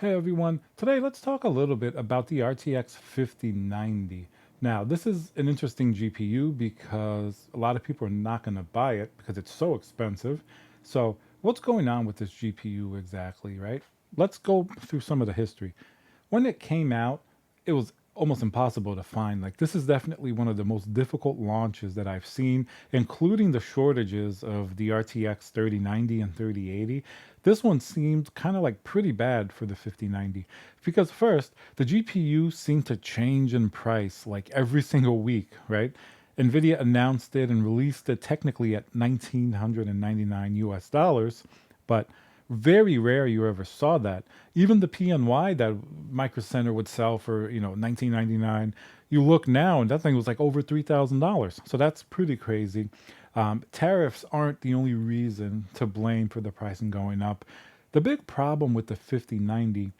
Hey everyone, today let's talk a little bit about the RTX 5090. Now, this is an interesting GPU because a lot of people are not going to buy it because it's so expensive. So, what's going on with this GPU exactly, right? Let's go through some of the history. When it came out, it was almost impossible to find. Like, this is definitely one of the most difficult launches that I've seen, including the shortages of the RTX 3090 and 3080. This one seemed kind of like pretty bad for the 5090 because, first, the GPU seemed to change in price like every single week, right? Nvidia announced it and released it technically at 1999 US dollars, but very rare you ever saw that. Even the PNY that Micro Center would sell for, 1999, you look now and that thing was like over $3,000. So that's pretty crazy. Tariffs aren't the only reason to blame for the pricing going up. The big problem with the 5090,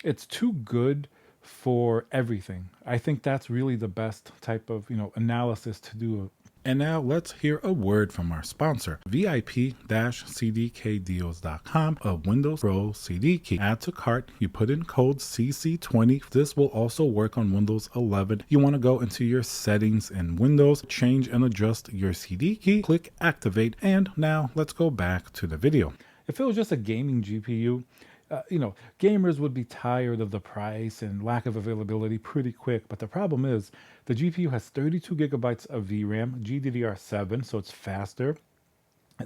it's too good for everything. I think that's really the best type of, analysis to do. And now let's hear a word from our sponsor, VIP-CDKdeals.com, a Windows Pro CD key. Add to cart, you put in code CC20. This will also work on Windows 11. You want to go into your settings in Windows, change and adjust your CD key, click activate, and now let's go back to the video. If it was just a gaming GPU, gamers would be tired of the price and lack of availability pretty quick. But the problem is the GPU has 32 gigabytes of VRAM, GDDR7, so it's faster.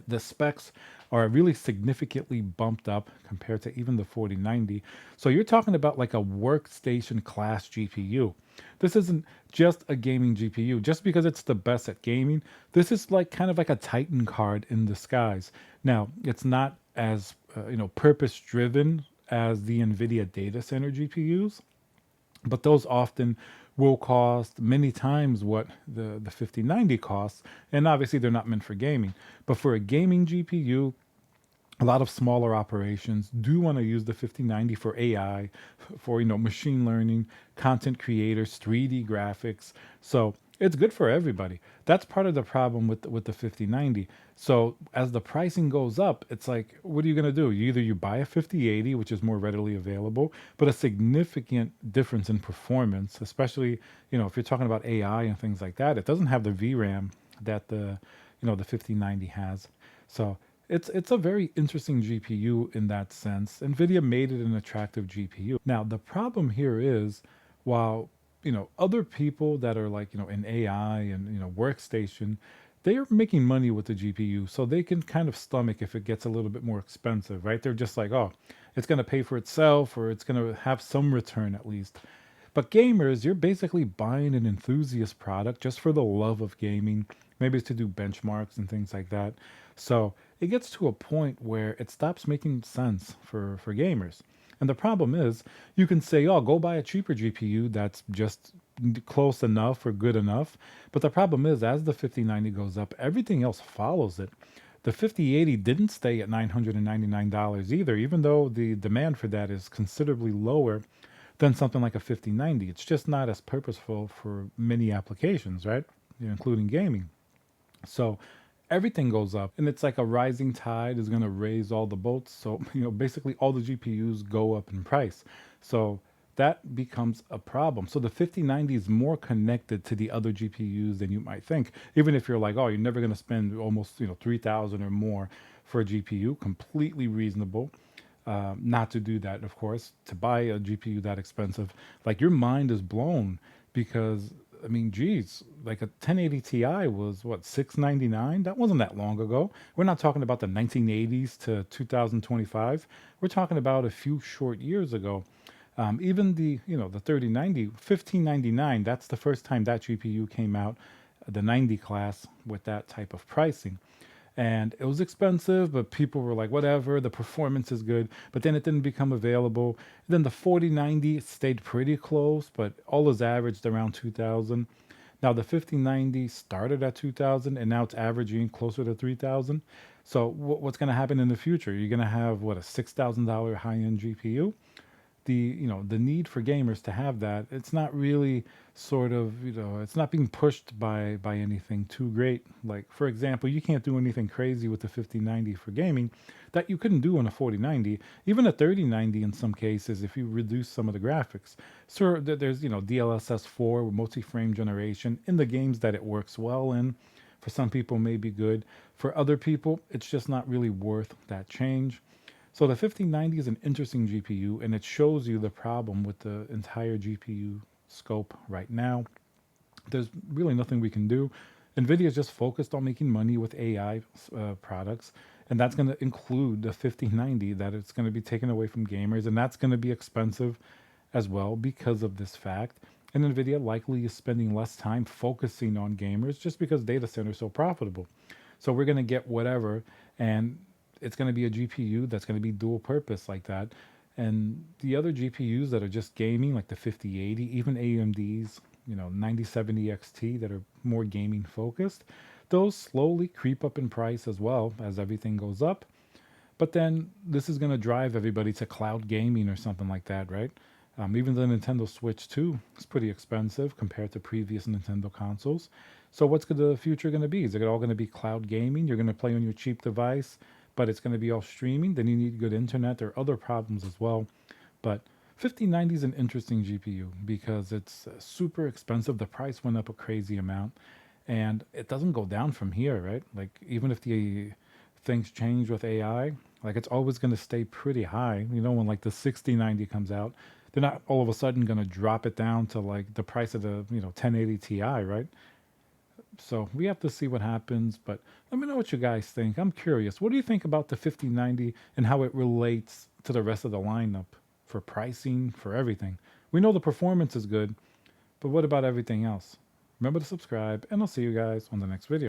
The specs are really significantly bumped up compared to even the 4090. So you're talking about like a workstation class GPU. This isn't just a gaming GPU. Just because it's the best at gaming, this is like kind of like a Titan card in disguise. Now, it's not as purpose driven as the NVIDIA data center GPUs, but those often will cost many times what the 5090 costs. And obviously, they're not meant for gaming. But for a gaming GPU, a lot of smaller operations do want to use the 5090 for AI, for machine learning, content creators, 3D graphics. So it's good for everybody. That's part of the problem with the 5090. So as the pricing goes up, it's like, what are you going to do? Either you buy a 5080, which is more readily available, but a significant difference in performance, especially if you're talking about AI and things like that. It doesn't have the VRAM that the 5090 has. So it's a very interesting GPU in that sense. NVIDIA made it an attractive GPU. Now, the problem here is while, other people that are like, in AI and, workstation, they are making money with the GPU. So they can kind of stomach if it gets a little bit more expensive, right? They're just like, oh, it's going to pay for itself or it's going to have some return at least. But gamers, you're basically buying an enthusiast product just for the love of gaming. Maybe it's to do benchmarks and things like that. So it gets to a point where it stops making sense for gamers. And the problem is, you can say, oh, go buy a cheaper GPU that's just close enough or good enough. But the problem is, as the 5090 goes up, everything else follows it. The 5080 didn't stay at $999 either, even though the demand for that is considerably lower than something like a 5090. It's just not as purposeful for many applications, right? Including gaming. So everything goes up and it's like a rising tide is going to raise all the boats. So, basically all the GPUs go up in price. So that becomes a problem. So the 5090 is more connected to the other GPUs than you might think. Even if you're like, oh, you're never going to spend almost, 3,000 or more for a GPU, completely reasonable. Not to do that, of course, to buy a GPU that expensive, like your mind is blown because I mean, geez, like a 1080 Ti was what 699. That wasn't that long ago. We're not talking about the 1980s to 2025. We're talking about a few short years ago. Even the 3090, 1599. That's the first time that GPU came out, the 90 class with that type of pricing. And it was expensive, but people were like, whatever, the performance is good. But then it didn't become available. Then the 4090 stayed pretty close, but always averaged around 2000. Now the 5090 started at 2000 and now it's averaging closer to 3000. So what's going to happen in the future? You're going to have what, a $6,000 high-end GPU? the need for gamers to have that, it's not really sort of, it's not being pushed by anything too great. Like, for example, you can't do anything crazy with the 5090 for gaming that you couldn't do on a 4090, even a 3090 in some cases if you reduce some of the graphics. So there's DLSS 4 with multi-frame generation in the games that it works well in. For some people may be good, for other people it's just not really worth that change. So the 5090 is an interesting GPU, and it shows you the problem with the entire GPU scope right now. There's really nothing we can do. NVIDIA is just focused on making money with AI products, and that's going to include the 5090 that it's going to be taken away from gamers, and that's going to be expensive as well because of this fact. And NVIDIA likely is spending less time focusing on gamers just because data centers are so profitable. So we're going to get whatever, and it's going to be a GPU that's going to be dual purpose like that. And the other GPUs that are just gaming, like the 5080, even AMD's, 9070 XT that are more gaming focused, those slowly creep up in price as well as everything goes up. But then this is going to drive everybody to cloud gaming or something like that, right? Even the Nintendo Switch 2 is pretty expensive compared to previous Nintendo consoles. So what's the future going to be? Is it all going to be cloud gaming? You're going to play on your cheap device, but it's going to be all streaming? Then you need good internet. There are other problems as well. But 5090 is an interesting GPU because it's super expensive. The price went up a crazy amount, and it doesn't go down from here, right? Like, even if the things change with AI, like, it's always going to stay pretty high. When like the 6090 comes out, they're not all of a sudden going to drop it down to like the price of the 1080 Ti, right? So we have to see what happens. But let me know what you guys think. I'm curious. What do you think about the 5090 and how it relates to the rest of the lineup for pricing, for everything? We know the performance is good, but what about everything else? Remember to subscribe, and I'll see you guys on the next video.